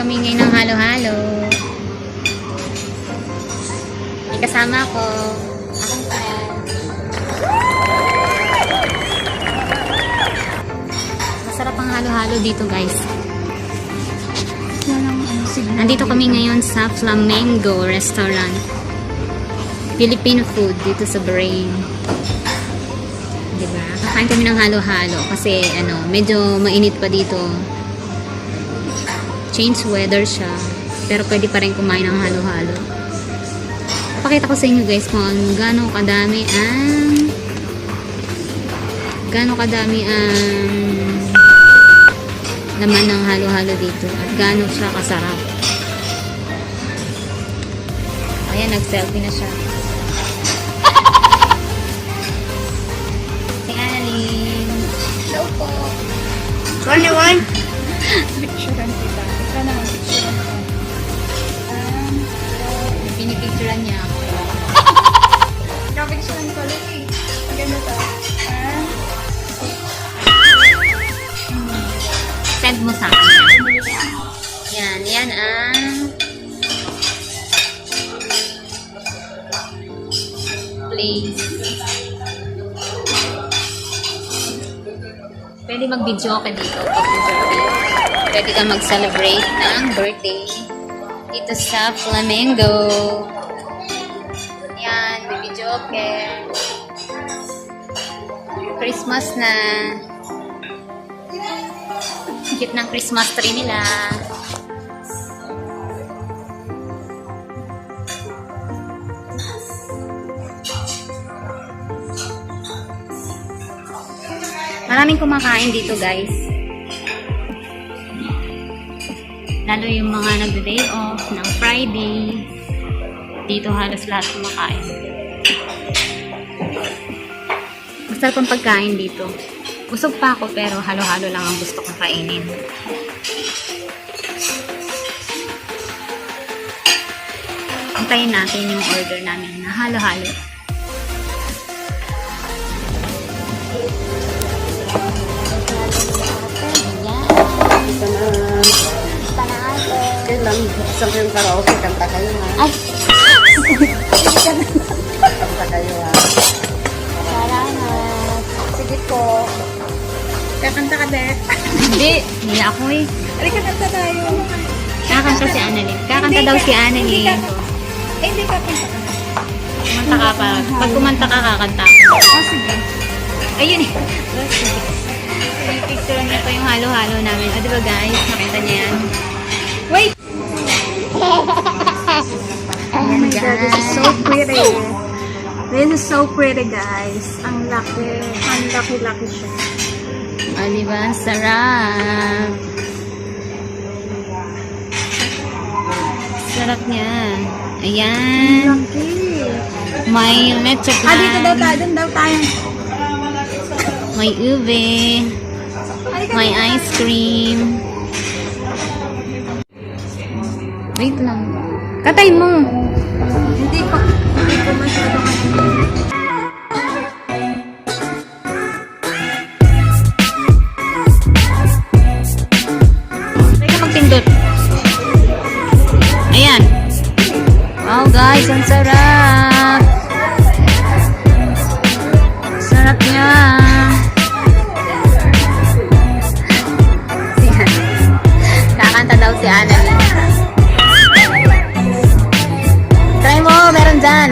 kami ngayon ng halo-halo. May kasama ko. Akong friend. Masarap ang halo-halo dito, guys. Nandito kami ngayon sa Flamingo restaurant. Filipino food dito sa Bahrain. Diba? Kakain kami ng halo-halo kasi medyo mainit pa dito. Change weather siya. Pero pwede pa rin kumain ng halo-halo. Pakita ko sa inyo guys kung gaano kadami ang laman ng halo-halo dito at gaano siya kasarap. Ayan, nag-selfie na siya. Si Annalyn. Hello po. 21. Picturean kita. Ikaw naman, picturean ko. Pinipicturean niya ako. Kapicturean ko lang eh. Maganda to. Send mo sa akin. Yan ang place. Pwede mag-video ka dito pag birthday. Pwede ka mag-celebrate ng birthday dito sa Flamingo. Yan, video ka. Christmas na. Cute ng Christmas tree nila. Maraming kumakain dito, guys. Lalo yung mga nagda-day off ng Friday. Dito halos lahat kumakain. Masarap ang pagkain dito. Busog pa ako pero halo-halo lang ang gusto kong kainin. Antayin natin yung order namin na halo-halo. Kailan isang kayong karaoke, kanta kayo ha? Ay! Kanta kayo ha? Salamat! Sige po. Kakanta ka, Beth? Hindi! Hindi ako eh. Halika, kanta tayo. Kakanta si Annalyn. Kakanta daw si Annalyn. Hindi ka kanta ka. Kumanta ka pa. Pag kumanta ka, kakanta ako. Oh, sige. Ayun eh. Picture niya pa yung halo-halo namin. O diba guys? Nakita niya yan. Wait! Oh my God, this is so pretty. This is so pretty, guys. Ang laki. Ang laki-laki siya. O diba? Sarap. Sarap niya. Ayan. Laki. May leche plan. Dito daw tayo. Doon daw tayo. May ube. May ice cream. Wait lang. Katay mo. Hindi ko masyado Teka magpindot. Ayan. Wow guys, ang sarap. Sarap niya. Kakanta daw si Annalyn. Try mo, meron dyan.